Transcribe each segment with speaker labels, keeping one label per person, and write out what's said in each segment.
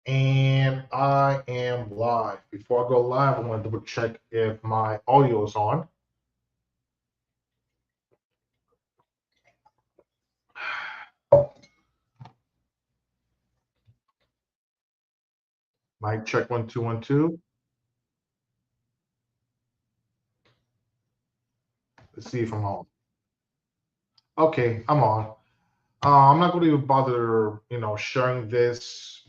Speaker 1: And I am live. Before I go live, I want to double check if my audio is on. Mic check 1 2 1 2. Let's see if I'm on. Okay, I'm on. I'm not going to bother, sharing this,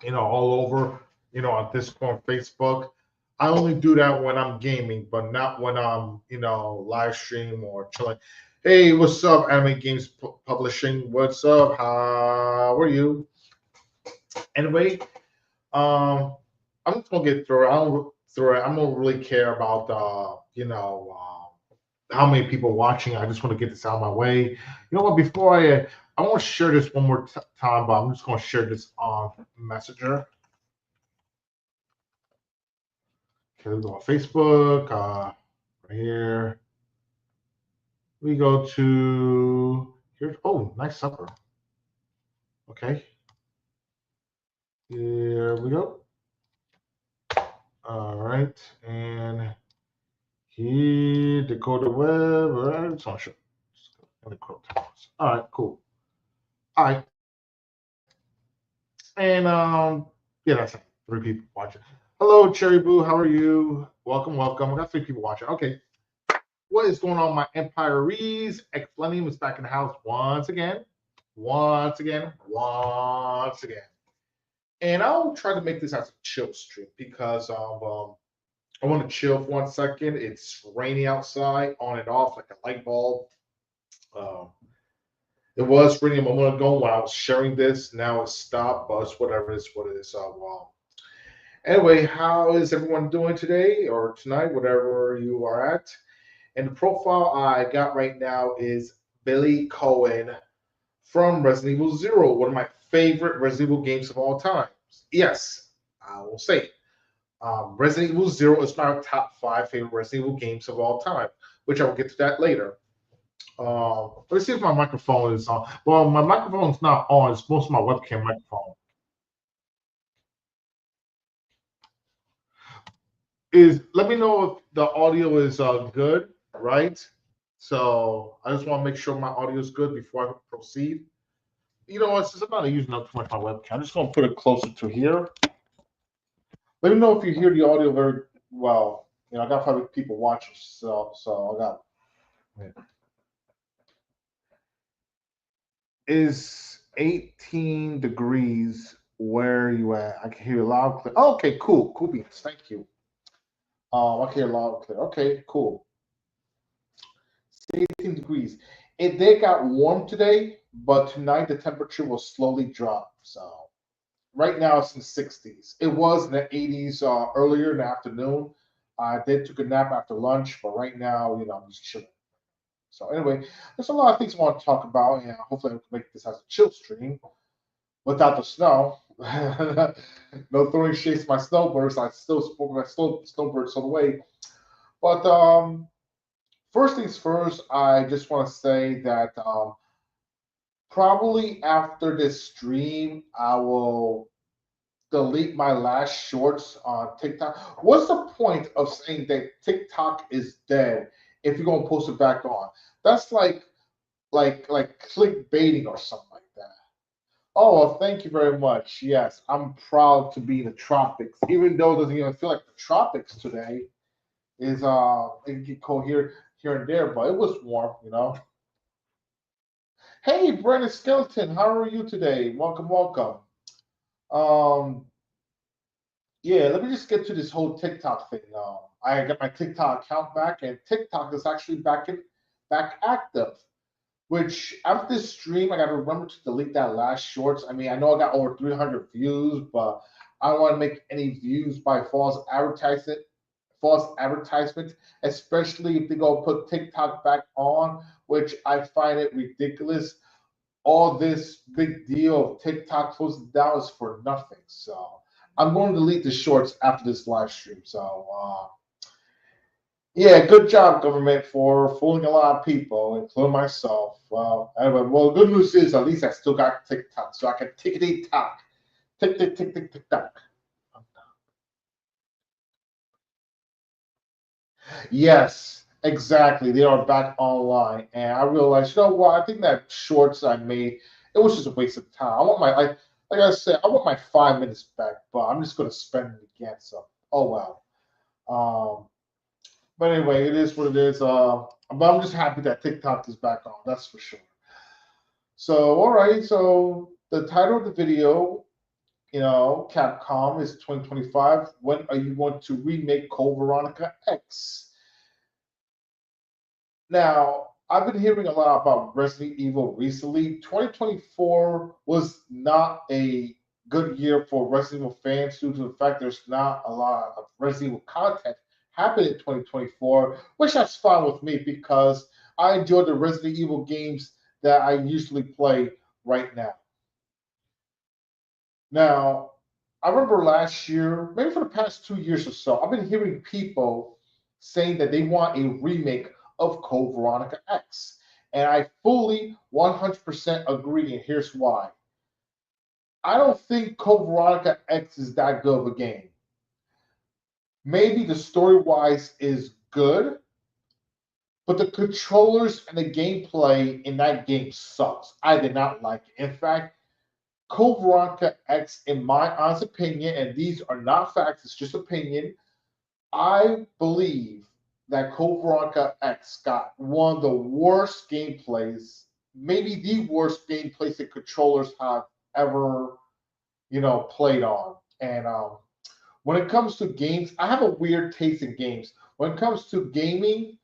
Speaker 1: all over, at this point, Facebook. I only do that when I'm gaming, but not when I'm, live stream or chilling. Hey, what's up, Anime Games Publishing? What's up? How are you? Anyway, I'm just gonna get through it. I don't really care about how many people watching. I just want to get this out of my way. You know what? Before I want to share this one more time, but I'm just gonna share this on Messenger. Okay, we go on Facebook. Right here. We go to here. Oh, nice supper. Okay. Here we go. All right, and here Dakota Web. All right, it's on show. All right, cool. All right, and yeah, that's it. 3 people watching. Hello, Cherry Boo. How are you? Welcome, welcome. I got 3 people watching. Okay, what is going on? My Empire Rees Exlennium is back in the house once again, once again, once again. And I'll try to make this as a chill stream because I want to chill for 1 second. It's rainy outside, on and off like a light bulb. Um, it was raining a moment ago when I was sharing this. Now it's stopped, but it's whatever. It's what it is. Anyway, how is everyone doing today or tonight, whatever you are at? And the profile I got right now is Billy Cohen from Resident Evil Zero, one of my favorite Resident Evil games of all time. Yes, I will say it. Resident Evil Zero is my top 5 favorite Resident Evil games of all time, which I will get to that later. Let's see if my microphone is on. Well, my microphone is not on. It's most of my webcam microphone. Let me know if the audio is good, right? So I just want to make sure my audio is good before I proceed. You know what? Since I'm not using up too much my webcam, I'm just going to put it closer to here. Let me know if you hear the audio very well. I got 5 people watching, so I got. Yeah. Is 18 degrees where you at? I can hear you loud, clear. Oh, okay, cool, cool beans. Thank you. I can hear loud, clear. Okay, cool. 18 degrees. It did got warm today, but tonight the temperature will slowly drop. So right now it's in the 60s. It was in the 80s earlier in the afternoon. I did took a nap after lunch, but right now, I'm just chilling. So anyway, there's a lot of things I want to talk about, and hopefully I can make this as a chill stream without the snow. No throwing shades at my snowbirds. I still spoke my snowbirds all the way. But first things first, I just want to say that probably after this stream, I will delete my last shorts on TikTok. What's the point of saying that TikTok is dead if you're gonna post it back on? That's like clickbaiting or something like that. Oh, well, thank you very much. Yes, I'm proud to be in the tropics, even though it doesn't even feel like the tropics today. It get cold here and there, but it was warm. Hey, Brandon Skeleton, how are you today? Welcome, welcome. Um, yeah, let me just get to this whole TikTok thing. I got my TikTok account back, and TikTok is actually back active. Which after this stream, I got to remember to delete that last shorts. I mean, I know I got over 300 views, but I don't want to make any views by false advertisement, especially if they go put TikTok back on, which I find it ridiculous. All this big deal of TikTok closing down is for nothing. So I'm going to delete the shorts after this live stream. So yeah, good job, government, for fooling a lot of people, including myself. Well, anyway, well, good news is at least I still got TikTok, so I can TikTok Tick, tick, tick, tick, tick, tock. Yes, exactly. They are back online, and I realized, you know what? I think that shorts I made, it was just a waste of time. I want my, like I said, I want my 5 minutes back, but I'm just gonna spend it again. So, oh well. Um, but anyway, it is what it is. But I'm just happy that TikTok is back on. That's for sure. So, all right. So the title of the video, Capcom is 2025. When are you going to remake Code Veronica X? Now, I've been hearing a lot about Resident Evil recently. 2024 was not a good year for Resident Evil fans due to the fact there's not a lot of Resident Evil content happening in 2024, which that's fine with me because I enjoy the Resident Evil games that I usually play right now. Now, I remember last year, maybe for the past 2 years or so, I've been hearing people saying that they want a remake of Code Veronica X. And I fully 100% agree, and here's why. I don't think Code Veronica X is that good of a game. Maybe the story wise is good, but the controllers and the gameplay in that game sucks. I did not like it. In fact, Code Veronica X, in my honest opinion, and these are not facts, it's just opinion, I believe that Code Veronica X got one of the worst gameplays, maybe the worst gameplays that controllers have ever, played on. And when it comes to games, I have a weird taste in games. When it comes to gaming,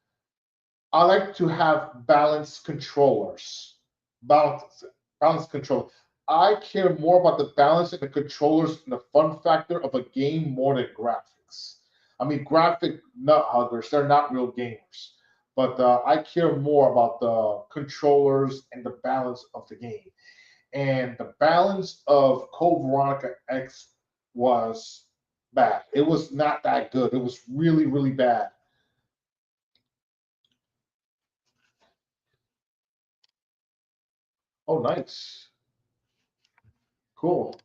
Speaker 1: I like to have balanced controllers. Balance, balanced control. I care more about the balance and the controllers and the fun factor of a game more than graphics. I mean, graphic nut huggers, they're not real gamers. But I care more about the controllers and the balance of the game. And the balance of Code Veronica X was bad. It was not that good. It was really, really bad. Oh, nice. Cool.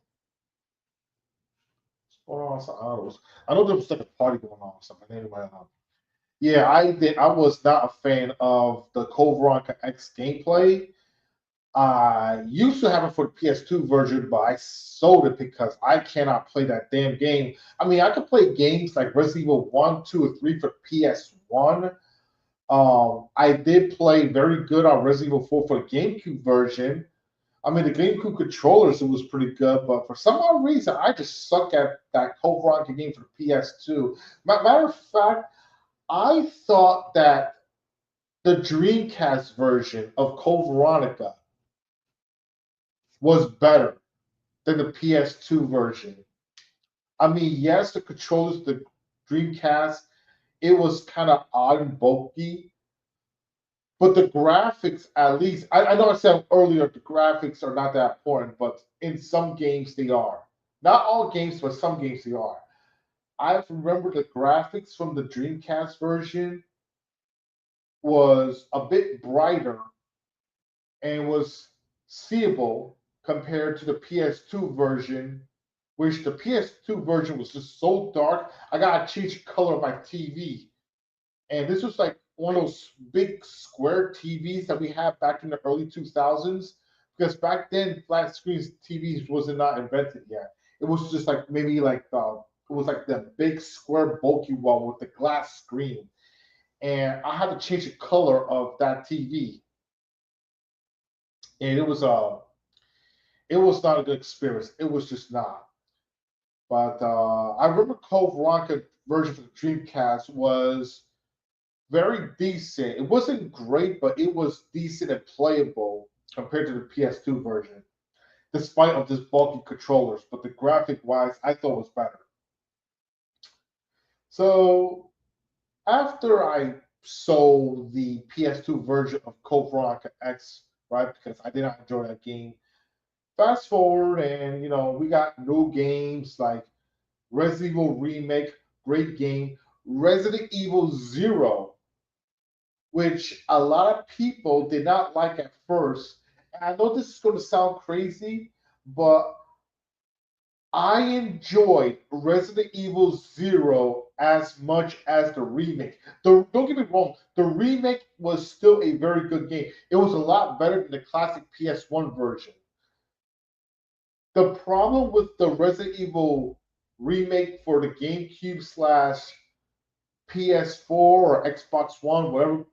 Speaker 1: Going on some hours. I know there was like a party going on or something. Anyway, yeah, I did. I was not a fan of the Code Veronica X gameplay. I used to have it for the PS2 version, but I sold it because I cannot play that damn game. I mean, I could play games like Resident Evil 1, 2, or 3 for PS1. I did play very good on Resident Evil 4 for the GameCube version. I mean, the GameCube controllers, it was pretty good, but for some odd reason, I just suck at that Code Veronica game for the PS2. Matter of fact, I thought that the Dreamcast version of Code Veronica was better than the PS2 version. I mean, yes, the controllers, the Dreamcast, it was kind of odd and bulky, but the graphics, at least, I know I said earlier the graphics are not that important, but in some games they are. Not all games, but some games they are. I remember the graphics from the Dreamcast version was a bit brighter and was seeable compared to the PS2 version, which the PS2 version was just so dark. I gotta change the color of my TV. And this was like one of those big square TVs that we had back in the early 2000s. Because back then, flat screen TVs wasn't not invented yet. It was just like maybe like it was like the big square bulky one with the glass screen. And I had to change the color of that TV. And it was not a good experience. It was just not. But I remember Code Veronica version for the Dreamcast was very decent. It wasn't great, but it was decent and playable compared to the PS2 version, despite of this bulky controllers. But the graphic wise, I thought was better. So after I sold the PS2 version of Code Veronica X, right, because I did not enjoy that game. Fast forward, and we got new games like Resident Evil Remake, great game. Resident Evil Zero, which a lot of people did not like at first. And I know this is going to sound crazy, but I enjoyed Resident Evil 0 as much as the remake. Don't get me wrong, the remake was still a very good game. It was a lot better than the classic PS1 version. The problem with the Resident Evil remake for the GameCube slash PS4 or Xbox One, whatever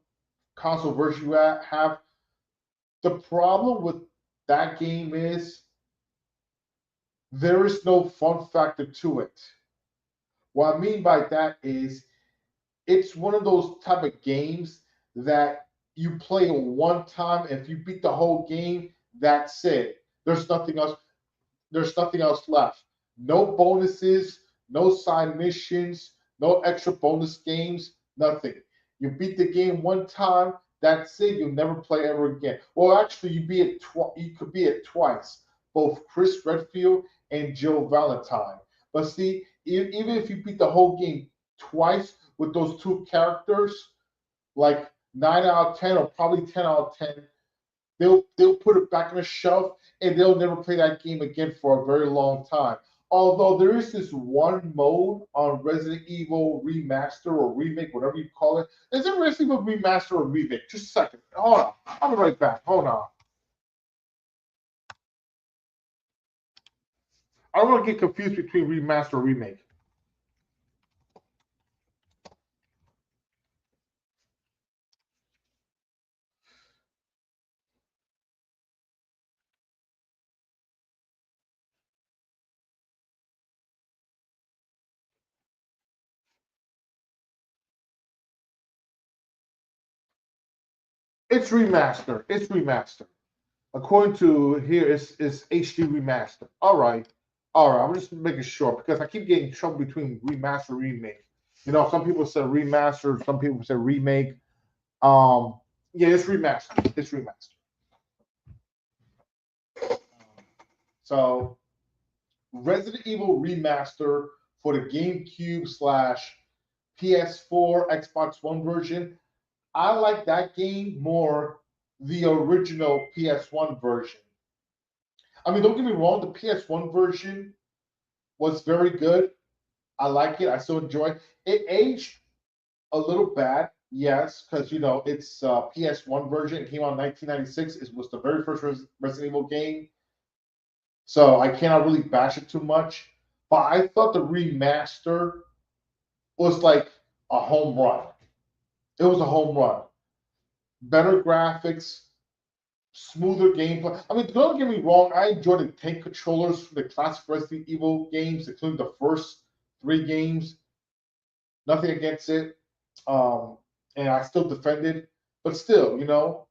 Speaker 1: console version you have, the problem with that game is there is no fun factor to it. What I mean by that is it's one of those type of games that you play one time. If you beat the whole game, that's it. There's nothing else. There's nothing else left. No bonuses, no side missions, no extra bonus games, nothing. You beat the game one time, that's it. You'll never play ever again. Well, actually, you could be it twice. Both Chris Redfield and Jill Valentine. But see, even if you beat the whole game twice with those two characters, like 9 out of 10 or probably 10 out of 10, they'll put it back on the shelf and they'll never play that game again for a very long time. Although there is this one mode on Resident Evil Remaster or Remake, whatever you call it. Is it Resident Evil Remaster or Remake? Just a second. Hold on. I'll be right back. Hold on. I don't want to get confused between Remaster or Remake. It's Remaster. It's Remaster. According to here, it's HD Remaster. All right. All right. I'm just making sure because I keep getting in trouble between Remaster and Remake. You know, some people say Remaster, some people say Remake. Um, yeah, it's Remaster. It's Remaster. So Resident Evil Remaster for the GameCube slash PS4 Xbox One version. I like that game more the original PS1 version. I mean, don't get me wrong, the PS1 version was very good. I like it. I still enjoy it. It aged a little bad, yes, because you know it's PS1 version. It came out in 1996. It was the very first Resident Evil game, so I cannot really bash it too much. But I thought the remaster was like a home run. It was a home run. Better graphics, smoother gameplay. I mean, don't get me wrong. I enjoyed the tank controllers from the classic Resident Evil games, including the first three games. Nothing against it. Um, and I still defended. But still, you know,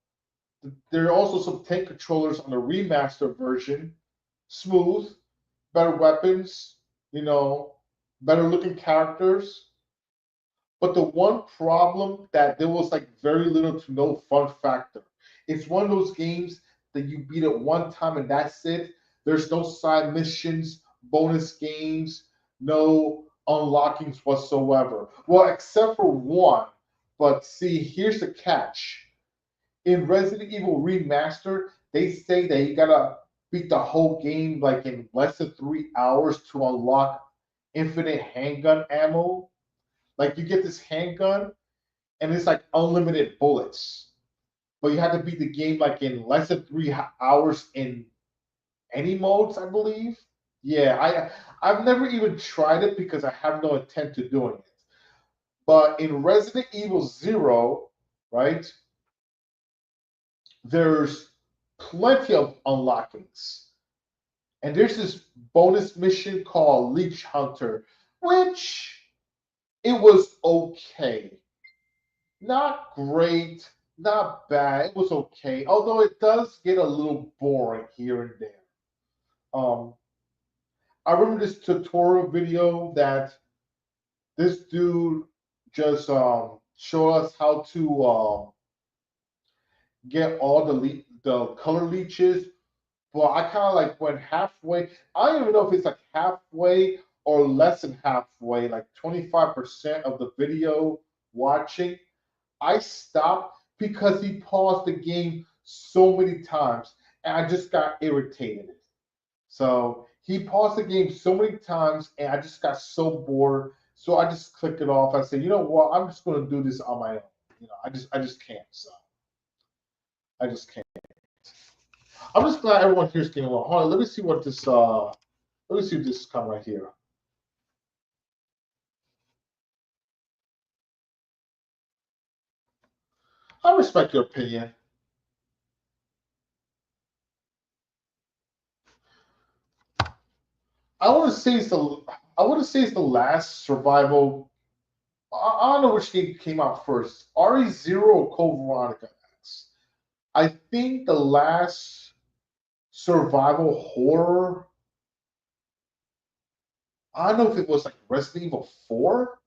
Speaker 1: there are also some tank controllers on the remaster version. Smooth, better weapons, you know, better looking characters. But the one problem that there was like very little to no fun factor. It's one of those games that you beat it one time and that's it. There's no side missions, bonus games, no unlockings whatsoever. Well, except for one. But see, here's the catch. In Resident Evil Remastered, they say that you gotta beat the whole game like in less than 3 hours to unlock infinite handgun ammo. Like you get this handgun and it's like unlimited bullets, but you have to beat the game like in less than 3 hours in any modes, I believe. Yeah, I've never even tried it because I have no intent to doing it. But in Resident Evil 0, right, there's plenty of unlockings. And there's this bonus mission called Leech Hunter, which it was okay. Not great, not bad. It was okay, although it does get a little boring here and there. Um, I remember this tutorial video that this dude just showed us how to get all the color leeches. But I kind of like went halfway. I don't even know if it's like halfway or less than halfway, like 25% of the video watching. I stopped because he paused the game so many times and I just got irritated. So He paused the game so many times, and I just got so bored. So I just clicked it off. I said, you know what? I'm just going to do this on my own. You know, I just can't. So I just can't. I'm just glad everyone here's getting along. Hold on, let me see what this. Let me see if this is coming right here. I respect your opinion. I want to say it's the. I want to say it's the last survival. I don't know which game came out first, RE Zero or Code Veronica X. I think the last survival horror. I don't know if it was like Resident Evil 4,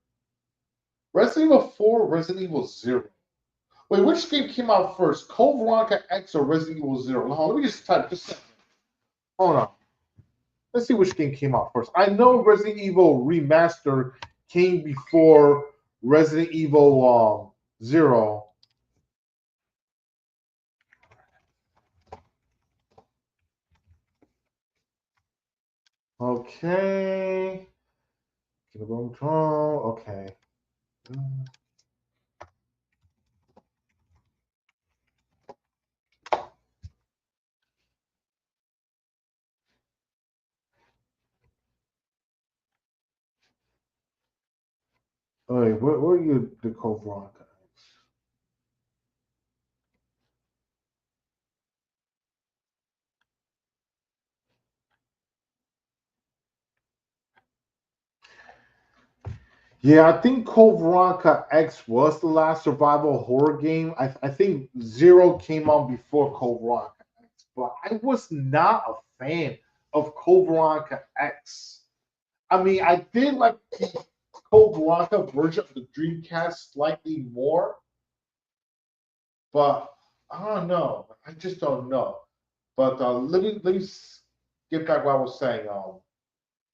Speaker 1: Resident Evil 4, Resident Evil 0. Wait, which game came out first, Code Veronica X or Resident Evil 0? Hold on, let me just type this. Hold on. Let's see which game came out first. I know Resident Evil Remaster came before Resident Evil 0. Okay. Okay. Wait, where are you, the Code Veronica? Yeah, I think Code Veronica X was the last survival horror game. I think Zero came out before Code Veronica X, but I was not a fan of Code Veronica X. I mean, I did like the Code Veronica version of the Dreamcast slightly more, but I don't know. I just don't know. But let me get back what I was saying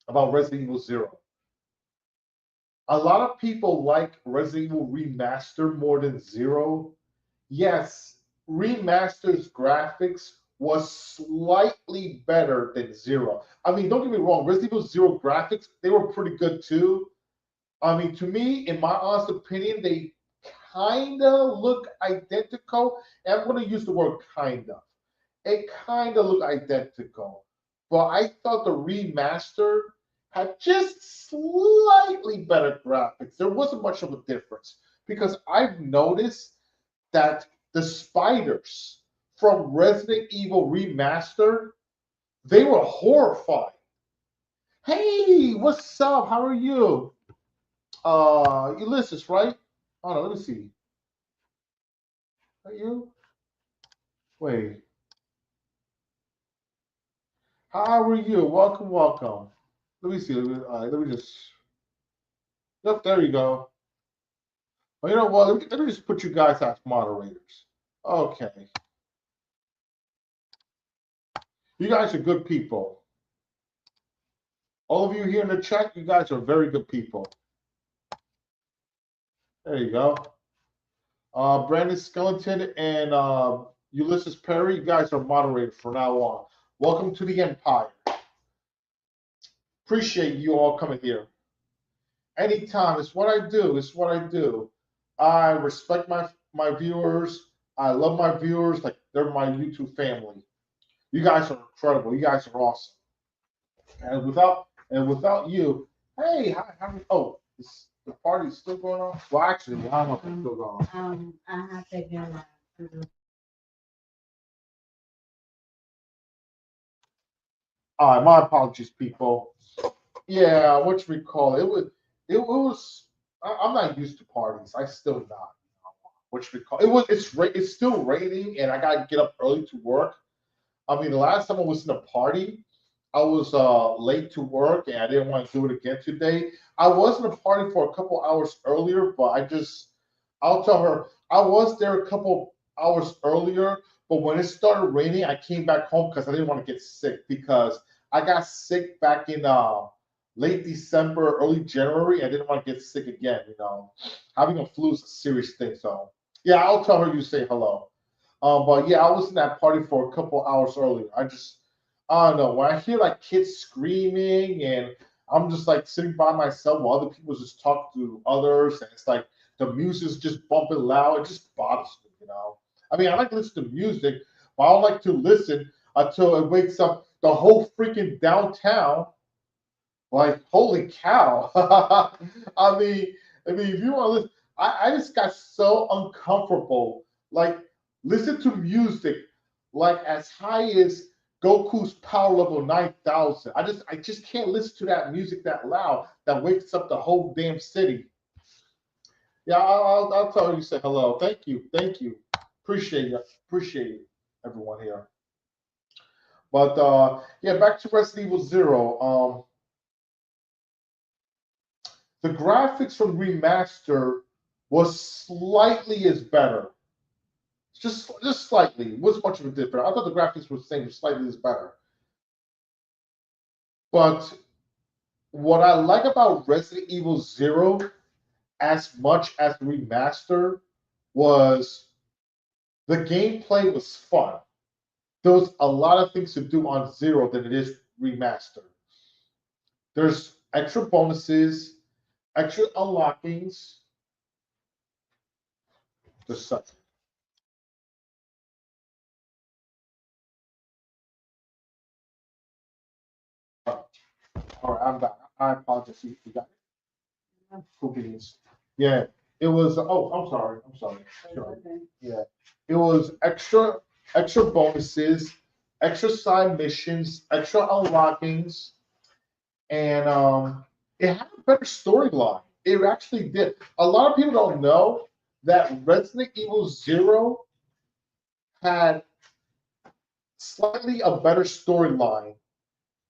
Speaker 1: about Resident Evil Zero. A lot of people like Resident Evil Remaster more than Zero. Yes, Remaster's graphics was slightly better than Zero. I mean, don't get me wrong, Resident Evil Zero graphics, they were pretty good too. I mean, to me, in my honest opinion, they kind of look identical. And I'm going to use the word kind of. It kind of looked identical. But I thought the remaster had just slightly better graphics. There wasn't much of a difference because I've noticed that the spiders from Resident Evil Remaster, they were horrifying. Hey, what's up? How are you? Ulysses, right? Hold on, let me see. Are you? Wait. How are you? Welcome, welcome. Let me see. Let me just. Yep, there you go. Well, you know what? Let me just put you guys as moderators. Okay. You guys are good people. All of you here in the chat, you guys are very good people. There you go. Brandon Skeleton and Ulysses Perry, you guys are moderators from now on. Welcome to the Empire. Appreciate you all coming here. Anytime. It's what I do. It's what I do. I respect my viewers. I love my viewers like they're my YouTube family. You guys are incredible. You guys are awesome. And without you, hey, oh, the party's still going on? Well, actually, I don't know if it's still going on.
Speaker 2: I have to get that.
Speaker 1: All right, my apologies, people. Yeah, what you recall? It was. I'm not used to parties. I still not. What you recall? It's still raining, and I gotta get up early to work. I mean, the last time I was in a party, I was late to work, and I didn't want to do it again today. I was in a party for a couple hours earlier, but I'll tell her I was there a couple hours earlier, but when it started raining, I came back home because I didn't want to get sick because I got sick back in late December, early January. I didn't want to get sick again. You know, having a flu is a serious thing. So yeah, I'll tell her you say hello. But yeah, I was in that party for a couple hours earlier. I don't know. When I hear like kids screaming and I'm just like sitting by myself while other people just talk to others, and it's like the music's just bumping loud, it just bothers me, you know. I mean, I like to listen to music, but I don't like to listen until it wakes up the whole freaking downtown. Like, holy cow! I mean, if you want to listen, I just got so uncomfortable. Like, listen to music like as high as Goku's power level 9,000. I just can't listen to that music that loud that wakes up the whole damn city. Yeah, I'll tell you, say hello. Thank you, appreciate you, everyone here. But yeah, back to Resident Evil Zero. The graphics from remaster was slightly is better. Just slightly. It wasn't much of a difference. I thought the graphics were the same, slightly is better. But what I like about Resident Evil Zero as much as the remaster was the gameplay was fun. There was a lot of things to do on Zero than it is remaster. There's extra bonuses, extra unlockings. Just such. All right, I'm back. I apologize. You got it. Cool beans. Yeah, it was. Oh, I'm sorry. I'm sorry. Sure. Yeah, it was extra bonuses, extra side missions, extra unlockings, and it had a better storyline. It actually did. A lot of people don't know that Resident Evil Zero had slightly a better storyline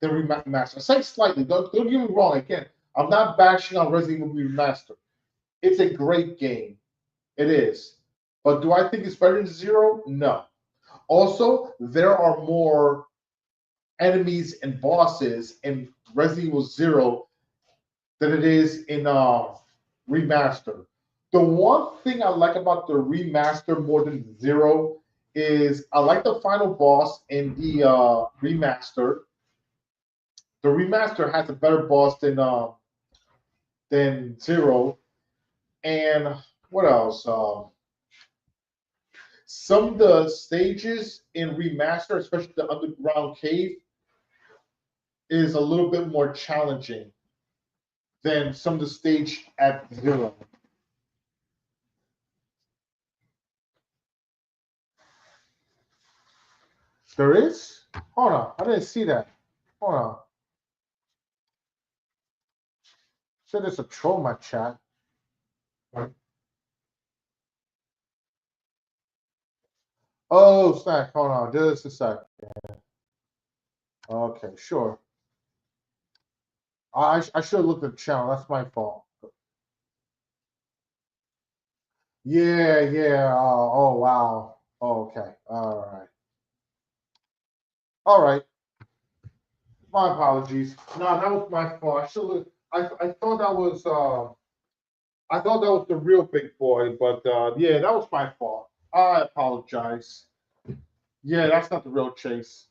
Speaker 1: than Remaster. I say slightly. Don't get me wrong. Again, I'm not bashing on Resident Evil Remaster. It's a great game. It is. But do I think it's better than Zero? No. Also, there are more enemies and bosses in Resident Evil Zero than it is in Remaster. The one thing I like about the Remaster more than Zero is I like the final boss in the Remaster. The Remaster has a better boss than Zero. And what else? Some of the stages in Remaster, especially the underground cave, is a little bit more challenging than some of the stage at Zero. There is? Hold on, I didn't see that. Hold on. Said there's a troll in my chat. Oh, snack. Hold on, just a sec. Okay, sure. I should have looked at the channel. That's my fault. Yeah, yeah. Oh, wow. Oh, okay. All right. All right. My apologies. No, that was my fault. I should have. I thought that was I thought that was the real big boy, but yeah, that was my fault. I apologize. Yeah, that's not the real Chase.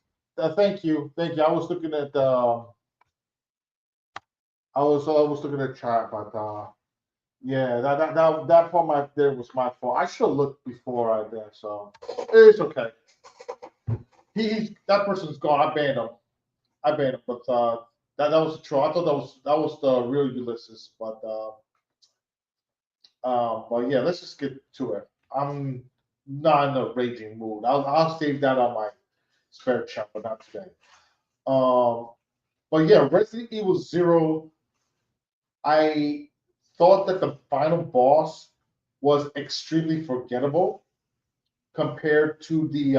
Speaker 1: Thank you. I was looking at I was looking at chat, but yeah, that part my there was my fault. I should have looked before I did, so it's okay. That person's gone. I banned him. But that was a troll. I thought that was the real Ulysses, but yeah, let's just get to it. I'm not in a raging mood. I'll save that on my spare chat, but not today. Um, but yeah, Resident Evil Zero. I thought that the final boss was extremely forgettable compared to the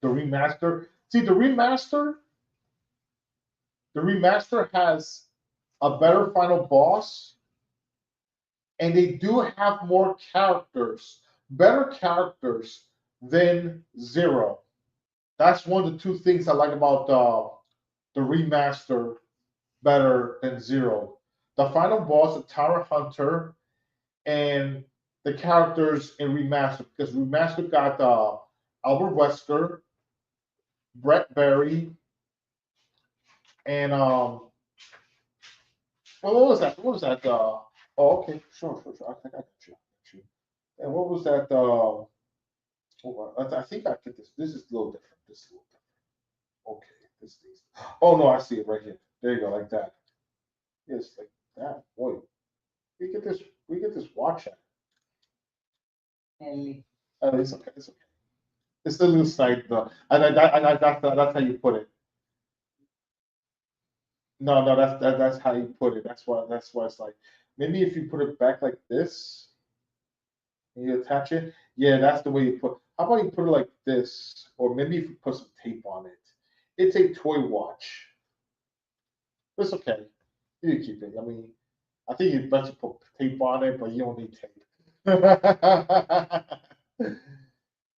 Speaker 1: remaster. See, the remaster has a better final boss, and they do have more characters, better characters than Zero. That's one of the two things I like about the remaster better than Zero. The final boss, the Tower Hunter, and the characters in remaster, because remaster got Albert Wesker, Brett Berry, and well, what was that? What was that? Oh, okay, sure. I got you. Got you. And what was that? Hold on. I think I get this. This is a little different. This is a little different. Okay, this is. Oh no, I see it right here. There you go, like that. Yes, like that. Boy, we get this. We get this watch at. It's okay. It's okay. It's the little side though, and that's how you put it. No, that's how you put it. That's why it's like maybe if you put it back like this and you attach it, yeah, that's the way you put. How about you put it like this, or maybe if you put some tape on it. It's a toy watch. It's okay. You can keep it. I mean, I think you'd better put tape on it, but you don't need tape.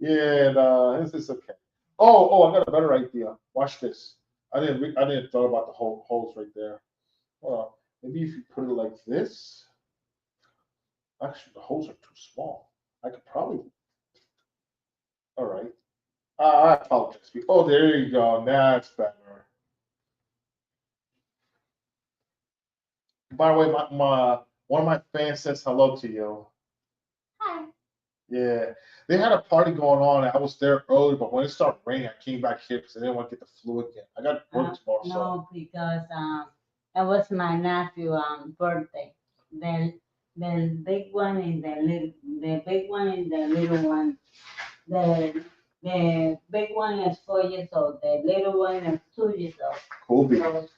Speaker 1: Yeah, no, this is okay. I got a better idea. Watch this. I didn't thought about the holes right there. Well, maybe if you put it like this. Actually, the holes are too small. I could probably. All right. I apologize. Oh, there you go. That's better. By the way, my one of my fans says hello to you.
Speaker 2: Hi.
Speaker 1: Yeah, they had a party going on. I was there early, but when it started raining, I came back here because I didn't want to get the flu again. I got work tomorrow, so.
Speaker 2: No, because that was my nephew birthday. The big one and the big one and the little one. The big one is 4 years old. The little one is 2 years old.
Speaker 1: Cool beans.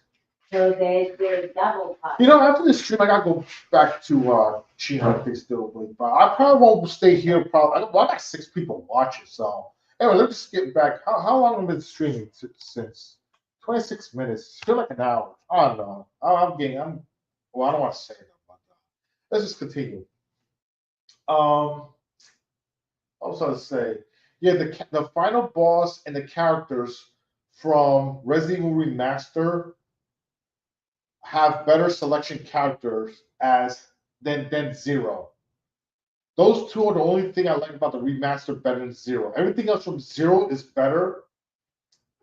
Speaker 2: So they're double party.
Speaker 1: You know, after this stream, I gotta go back to Chino if they still wait. But I probably won't stay here. Probably, I got 6 people watching. So anyway, let's just get back. How long have I been streaming since? 26 minutes. Feel like an hour. I don't know. I'm getting. Well, I don't want to say that, but let's just continue. I was going to say, yeah, the final boss and the characters from Resident Evil Remaster have better selection characters as than Zero. Those two are the only thing I like about the remaster better than Zero. Everything else from Zero is better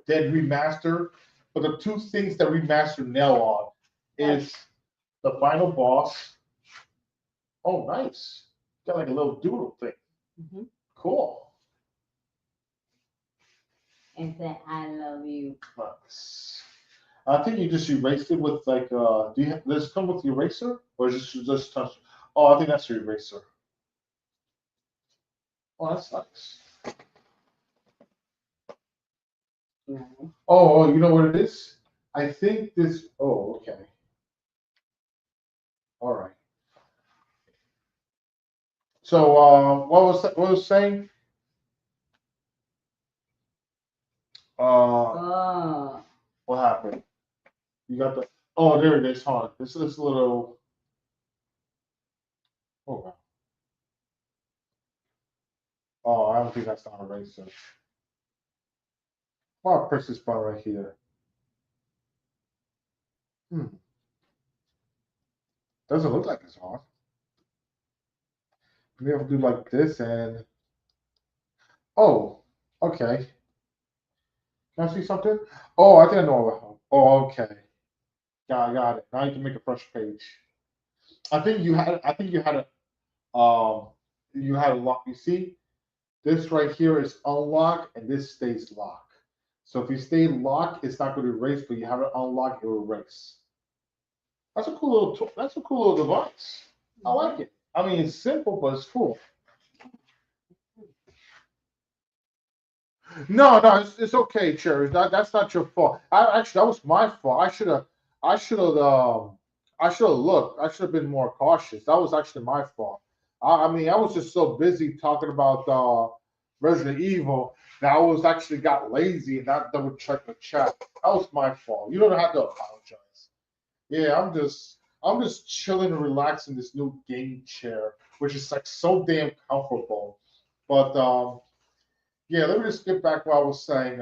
Speaker 1: than remaster, but the two things that remaster nail on is the final boss. Oh, nice! Got like a little doodle thing.
Speaker 2: Mm-hmm.
Speaker 1: Cool.
Speaker 2: And say I love you.
Speaker 1: Nice. I think you just erased it with like does it come with the eraser or is it just touch? Oh, I think that's your eraser. Oh, that's nice.
Speaker 2: Mm-hmm.
Speaker 1: Oh, you know what it is? I think this. Oh, okay. All right. So, what was saying?
Speaker 2: Oh.
Speaker 1: What happened? You got the. Oh, there it is. Hold on. This little. Oh, wow. Oh, I don't think that's not eraser. I'll press this button right here. Doesn't look like it's on. We have to do like this and. Oh, okay. Can I see something? Oh, I think I know. Oh, okay. Got it. Now you can make a fresh page. I think you had. I think you had a. You had a lock. You see, this right here is unlocked, and this stays locked. So if you stay locked, it's not going to erase. But you have it unlocked, it will erase. That's a cool little. That's a cool little device. I like it. I mean, it's simple, but it's cool. No, it's okay, Cherry. That's not your fault. Actually, that was my fault. I should have, I should have looked. I should have been more cautious. That was actually my fault. I mean, I was just so busy talking about Resident Evil that I was actually got lazy and not double check the chat. That was my fault. You don't have to apologize. Yeah, I'm just chilling and relaxing this new game chair, which is like so damn comfortable. But yeah, let me just get back what I was saying.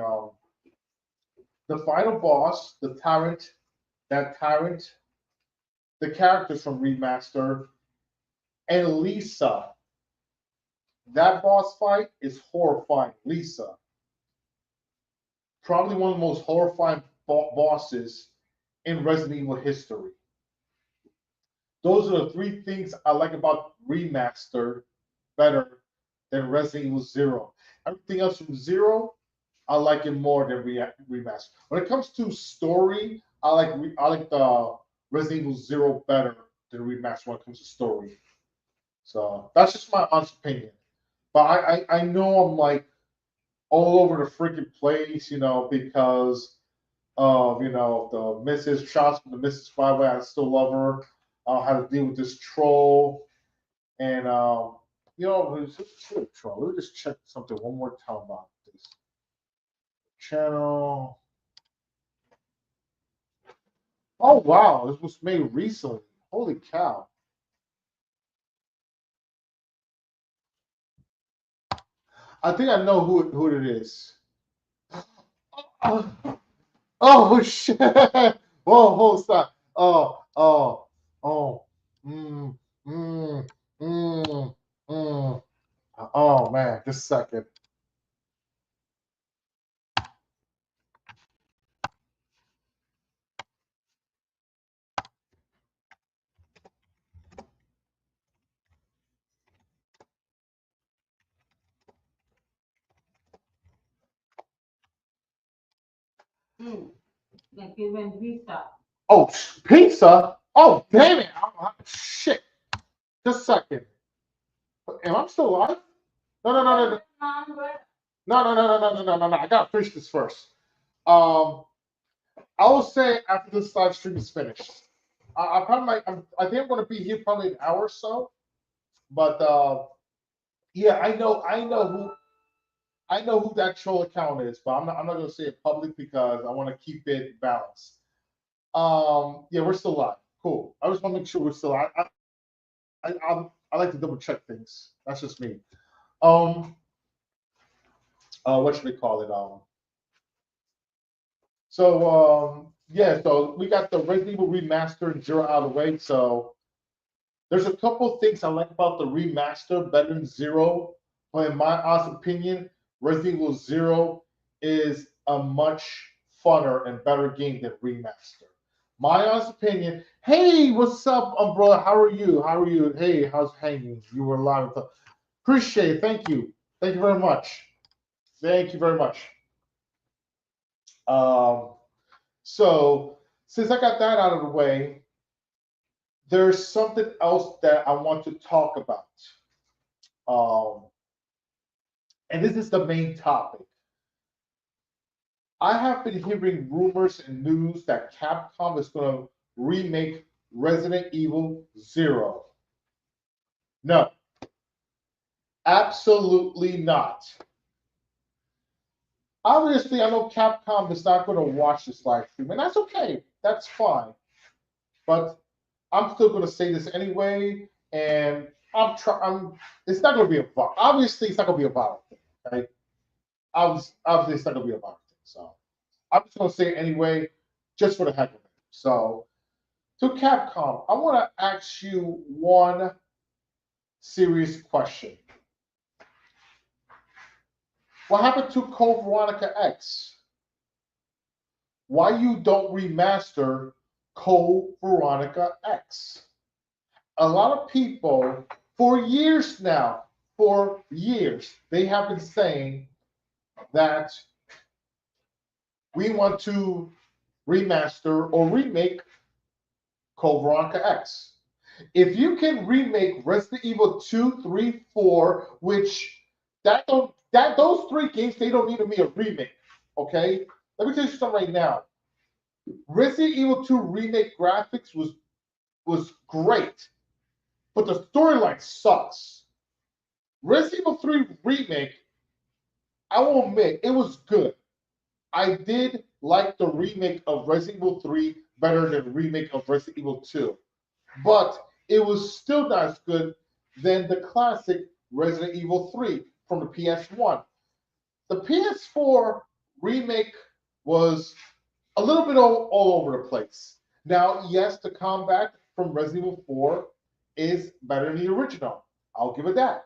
Speaker 1: The final boss, the tyrant, that tyrant, the characters from Remaster, and Lisa. That boss fight is horrifying. Lisa. probably one of the most horrifying bosses in Resident Evil history. Those are the three things I like about remaster better than Resident Evil Zero. Everything else from Zero, I like it more than remaster. When it comes to story, I like the Resident Evil Zero better than remaster when it comes to story. So that's just my honest opinion. But I know I'm like all over the freaking place, because of the Mrs. Shots from the Mrs. Flyway. I still love her. How to deal with this troll, and it's a troll. Let me just check something one more time about this channel. Oh wow, this was made recently. Holy cow! I think I know who it is. Oh shit! Whoa, stop! Oh. Mm, mm, mm, mm. Oh man, just a second.
Speaker 2: Like even pizza.
Speaker 1: Oh, pizza! Oh, damn it! Shit! Just a second. Am I still alive? No. No. I gotta finish this first. I will say after this live stream is finished. I probably might. I think I'm gonna be here probably an hour or so. But yeah, I know who that troll account is, but I'm not gonna say it public because I want to keep it balanced. Yeah, we're still live. Cool. I just want to make sure we're still live. I like to double check things. That's just me. What should we call it? Yeah, so we got the Resident Evil remaster and Zero out of the way. So there's a couple things I like about the remaster better than Zero, but in my honest opinion, Resident Evil Zero is a much funner and better game than remaster. My honest opinion. Hey, what's up, brother? How are you? How are you? Hey, how's hanging? You were live. Appreciate it. Thank you. Thank you very much. Thank you very much. Um, so since I got that out of the way, there's something else that I want to talk about. Um, and this is the main topic. I have been hearing rumors and news that Capcom is going to remake Resident Evil Zero. No, absolutely not. Obviously, I know Capcom is not going to watch this live stream, and that's okay. That's fine. But I'm still going to say this anyway, and it's not going to be a viral. Obviously, it's not going to be a viral thing. Okay. Obviously, it's not going to be a viral thing. So I'm just going to say it anyway, just for the heck of it. So to Capcom, I want to ask you one serious question. What happened to Code Veronica X? Why you don't remaster Code Veronica X? A lot of people, for years now, they have been saying that we want to remaster or remake Code Veronica X. If you can remake Resident Evil 2, 3, 4, which those three games, they don't need to be a remake. Okay? Let me tell you something right now. Resident Evil 2 remake graphics was great, but the storyline sucks. Resident Evil 3 remake, I will admit, it was good. I did like the remake of Resident Evil 3 better than the remake of Resident Evil 2. But it was still not as good than the classic Resident Evil 3 from the PS1. The PS4 remake was a little bit all over the place. Now, yes, the combat from Resident Evil 4 is better than the original. I'll give it that.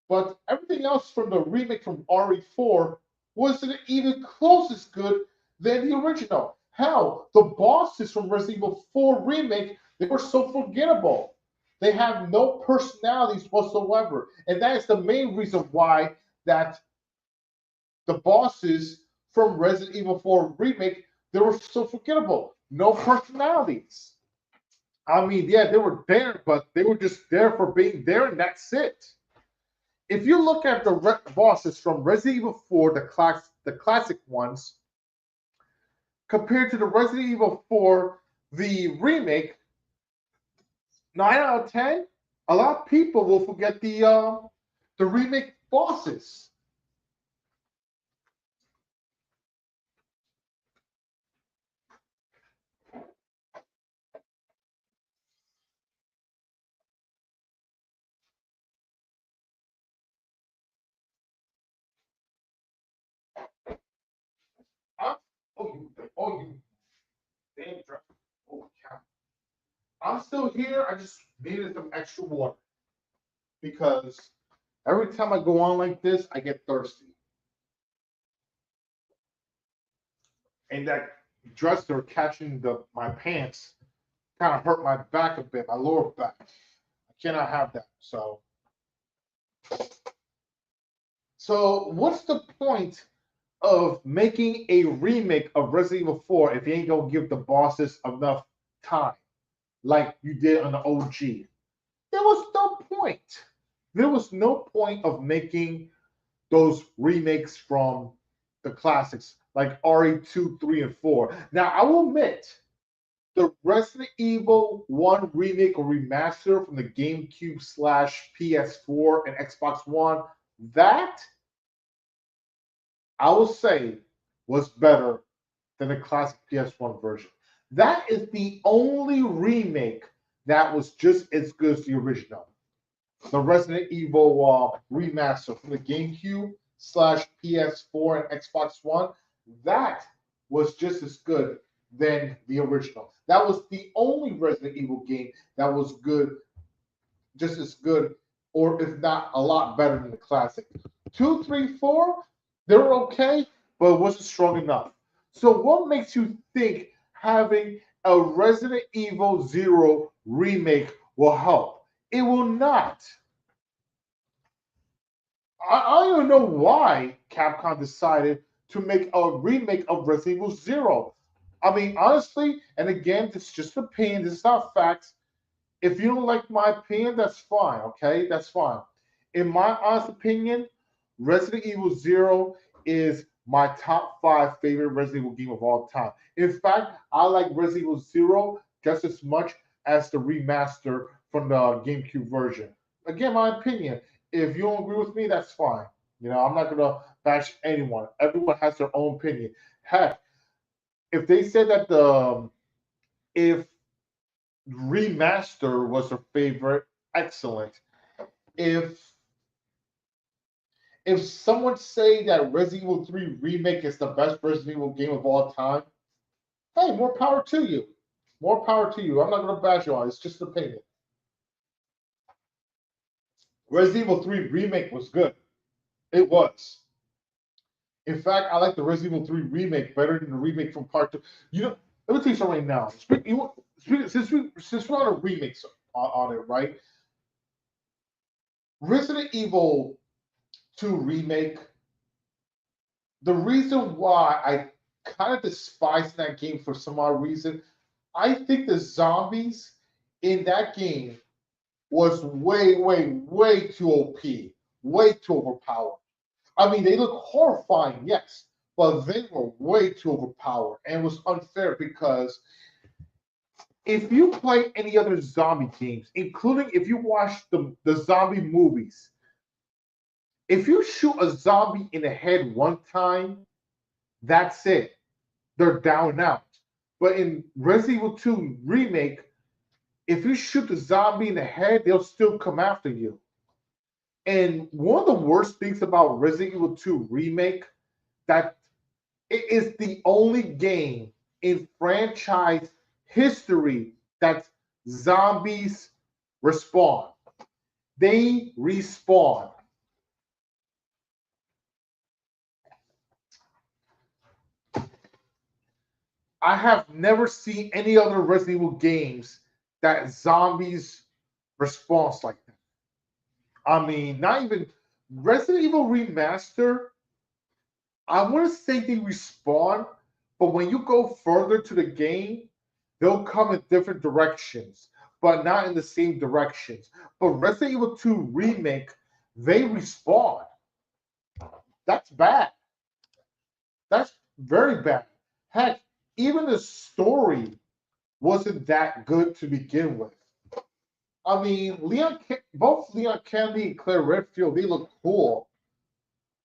Speaker 1: But everything else from the remake from RE4 wasn't even close as good than the original. Hell, the bosses from Resident Evil 4 Remake, they were so forgettable. They have no personalities whatsoever. And that is the main reason why that the bosses from Resident Evil 4 Remake, they were so forgettable. No personalities. I mean, yeah, they were there, but they were just there for being there, and that's it. If you look at the bosses from Resident Evil 4, the classic ones, compared to the Resident Evil 4, the remake, 9 out of 10, a lot of people will forget the remake bosses. I'm, you, damn drunk. Oh, cow. I'm still here. I just needed some extra water because every time I go on like this, I get thirsty. And that dresser catching my pants kind of hurt my back a bit, my lower back. I cannot have that. So what's the point of making a remake of Resident Evil 4 if you ain't gonna give the bosses enough time, like you did on the OG? There was no point. There was no point of making those remakes from the classics, like RE 2, 3, and 4. Now, I will admit, the Resident Evil 1 remake or remaster from the GameCube / PS4 and Xbox One, that I will say was better than the classic PS1 version. That is the only remake that was just as good as the original. The Resident Evil remaster from the GameCube / PS4 and Xbox One, that was just as good than the original. That was the only Resident Evil game that was good, just as good, or if not a lot better than the classic. 2, 3, 4, they were okay, but it wasn't strong enough. So, what makes you think having a Resident Evil 0 remake will help? It will not. I don't even know why Capcom decided to make a remake of Resident Evil 0. I mean, honestly, and again, this is just opinion, this is not facts. If you don't like my opinion, that's fine, okay? That's fine. In my honest opinion, Resident Evil 0 is my top 5 favorite Resident Evil game of all time. In fact, I like Resident Evil 0 just as much as the remaster from the GameCube version. Again, my opinion. If you don't agree with me, that's fine. You know, I'm not gonna bash anyone. Everyone has their own opinion. Heck, if they said that if remaster was their favorite, excellent. If someone say that Resident Evil 3 remake is the best Resident Evil game of all time, hey, more power to you. More power to you. I'm not gonna bash you on it. It's just an opinion. Resident Evil 3 remake was good. It was. In fact, I like the Resident Evil 3 remake better than the remake from Part 2. You know, let me tell you something right now. Since we're on a remake on it, right? Resident Evil 2 remake. The reason why I kind of despise that game for some odd reason, I think the zombies in that game was way, way, way too OP, way too overpowered. I mean, they look horrifying, yes, but they were way too overpowered, and it was unfair because if you play any other zombie games, including if you watch the zombie movies, if you shoot a zombie in the head one time, that's it. They're down and out. But in Resident Evil 2 Remake, if you shoot the zombie in the head, they'll still come after you. And one of the worst things about Resident Evil 2 Remake, that it is the only game in franchise history that zombies respawn. They respawn. I have never seen any other Resident Evil games that zombies response like that. I mean, not even Resident Evil Remaster. I want to say they respawn, but when you go further to the game, they'll come in different directions, but not in the same directions. But Resident Evil 2 Remake, they respawn. That's bad. That's very bad. Heck, even the story wasn't that good to begin with. I mean, both Leon Kennedy and Claire Redfield, they look cool,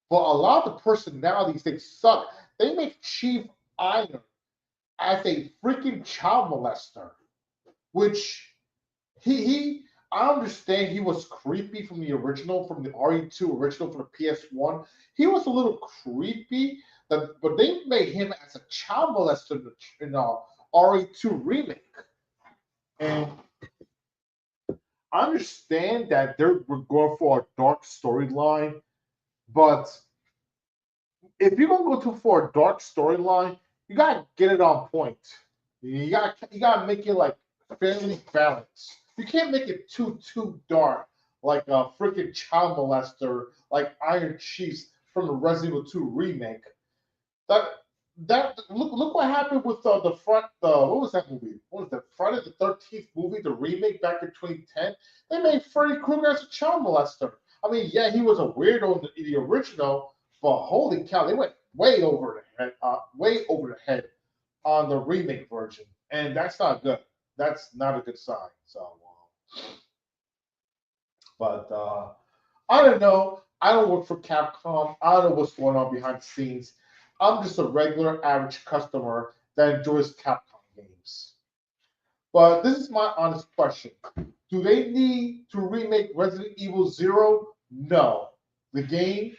Speaker 1: but a lot of the personalities they suck. They make Chief Iron as a freaking child molester, which he I understand he was creepy from the original, from the RE2 original for the PS1. He was a little creepy, but they made him as a child molester in the RE2 remake. And I understand that we're going for a dark storyline, but if you're gonna go for a dark storyline, you gotta get it on point. You gotta make it like fairly balanced. You can't make it too dark like a freaking child molester like Iron Chiefs from the Resident Evil 2 remake. That look what happened with the front what was that movie? What was that? Friday the 13th movie, the remake back in 2010. They made Freddy Krueger as a child molester. I mean, yeah, he was a weirdo in the original, but holy cow, they went way over the head on the remake version, and that's not good. That's not a good sign. So, but I don't know. I don't work for Capcom. I don't know what's going on behind the scenes. I'm just a regular, average customer that enjoys Capcom games. But this is my honest question: do they need to remake Resident Evil Zero? No. The game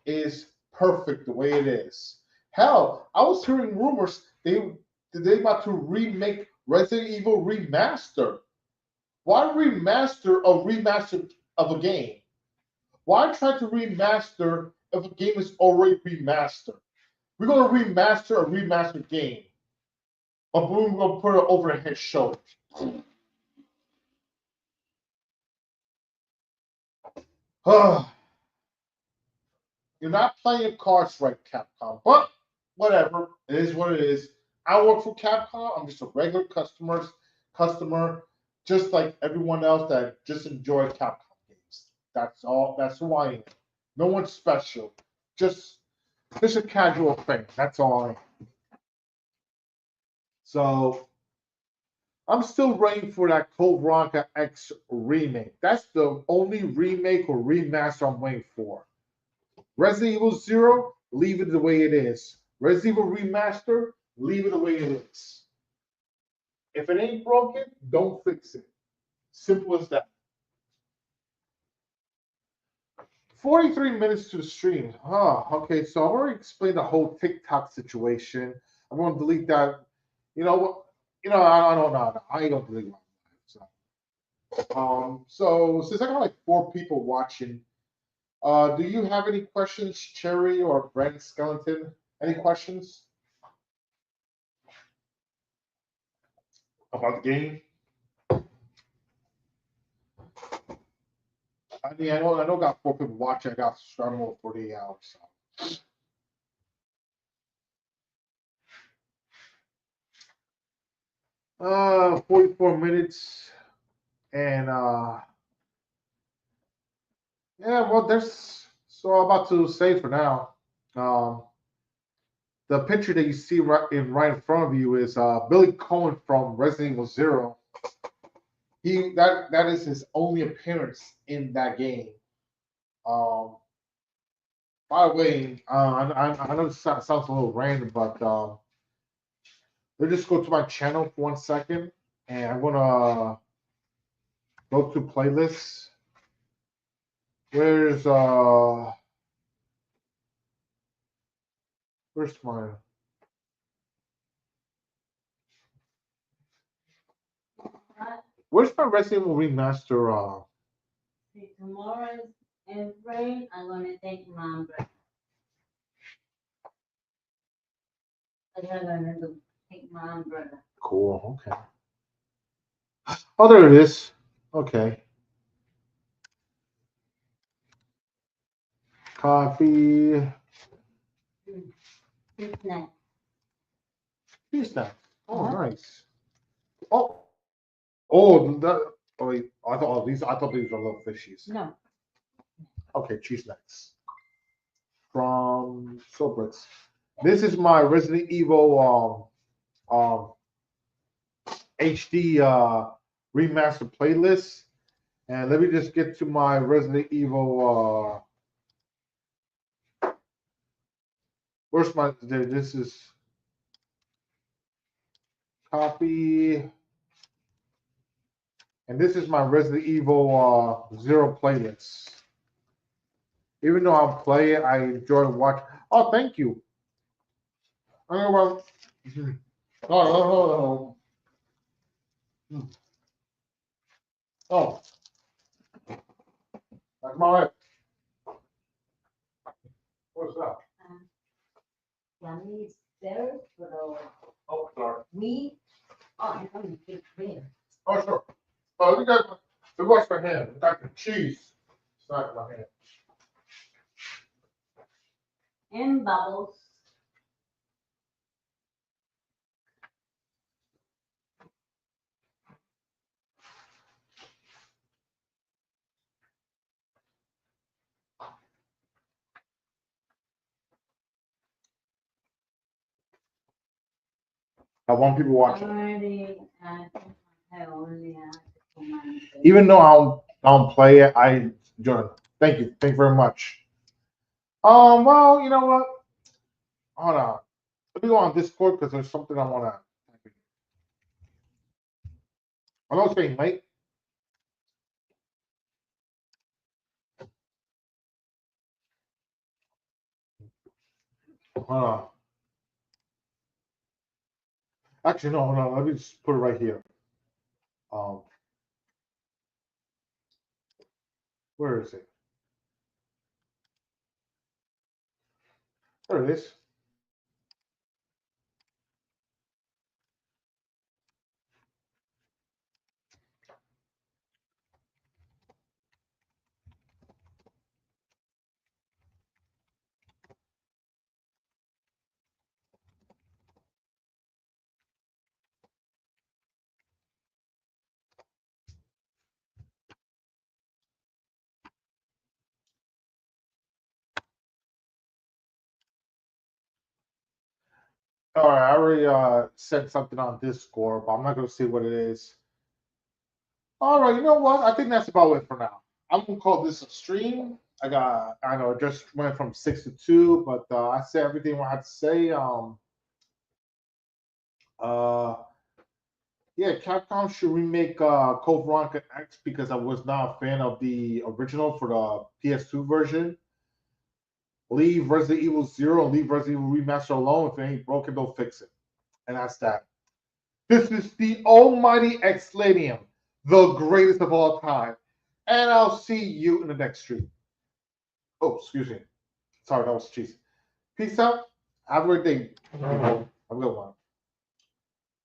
Speaker 1: is perfect the way it is. Hell, I was hearing rumors they about to remake Resident Evil Remaster. Why remaster a remaster of a game? Why try to remaster if a game is already remastered? We're gonna remaster a remastered game, but we're gonna put it over his shoulder. You're not playing cards right, Capcom. But whatever, it is what it is. I work for Capcom. I'm just a regular customer, just like everyone else that just enjoy Capcom games. That's all. That's who I am. No one's special. Just a casual thing. That's all I am. So I'm still waiting for that Code Veronica X remake. That's the only remake or remaster I'm waiting for. Resident Evil Zero, leave it the way it is. Resident Evil Remaster, leave it the way it is. If it ain't broken, don't fix it. Simple as that. 43 minutes to the stream. Okay, so I've already explained the whole TikTok situation. I'm going to delete that. You know what? I don't know. I ain't going to delete my live. So since I got like 4 people watching, do you have any questions, Cherry or Brand Skeleton? Any questions about the game? I mean, I know, I got 4 people watching. I got started over 48 hours. So. 44 minutes, and yeah. Well, there's so I'm about to say for now. The picture that you see right in front of you is Billy Cohen from Resident Evil Zero. That is his only appearance in that game. Um, by the way, I know this sounds a little random, but let me just go to my channel for 1 second, and I'm gonna go to playlists. Where's my where's my Resident Evil remaster?
Speaker 2: See, tomorrow is rain. I'm gonna take my umbrella. What am I gonna do? Take my umbrella.
Speaker 1: Cool. Okay. Oh, there it is. Okay. Coffee.
Speaker 2: It's nice.
Speaker 1: Cheese snacks. Oh,
Speaker 2: Uh-huh.
Speaker 1: nice. Oh, oh, that. Oh, wait. I thought these. I thought these were little fishies.
Speaker 2: No.
Speaker 1: Okay, cheese snacks from Sobrits. This is my Resident Evil HD remaster playlist, and let me just get to my Resident Evil. Where's my? This is copy. And this is my Resident Evil Zero playlist. Even though I play it, I enjoy watching. Oh, thank you. I know about. Oh, oh, that's my. What's that?
Speaker 2: Yummy stairs for the
Speaker 1: Oh, sorry.
Speaker 2: meat. Oh, I'm going to take cream.
Speaker 1: Oh, sure. Oh, you got. It wash my hand. I got the cheese stuck in my hand.
Speaker 2: And bubbles.
Speaker 1: I want people watching.
Speaker 2: I already had command.
Speaker 1: Even though I don't play it, I enjoy it. Thank you. Thank you very much. Well, you know what? Hold on. Let me go on Discord because there's something I want to. I know it's getting late. Hold on. Actually, no. Let me just put it right here. Where is it? There it is. All right, I already sent something on Discord, but I'm not going to see what it is. All right, you know what? I think that's about it for now. I'm going to call this a stream. I know it just went from 6 to 2, but I said everything I had to say. Uh, yeah, Capcom should remake Code Veronica X because I was not a fan of the original for the PS2 version. Leave Resident Evil 0 and leave Resident Evil Remaster alone. If it ain't broken, don't fix it. And that's that. This is the almighty Exlennium, the greatest of all time. And I'll see you in the next stream. Oh, excuse me. Sorry, that was cheesy. Peace out. Have a great day. Have a good one.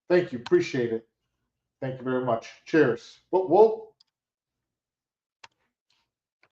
Speaker 1: Thank you. Appreciate it. Thank you very much. Cheers. Whoa, whoa.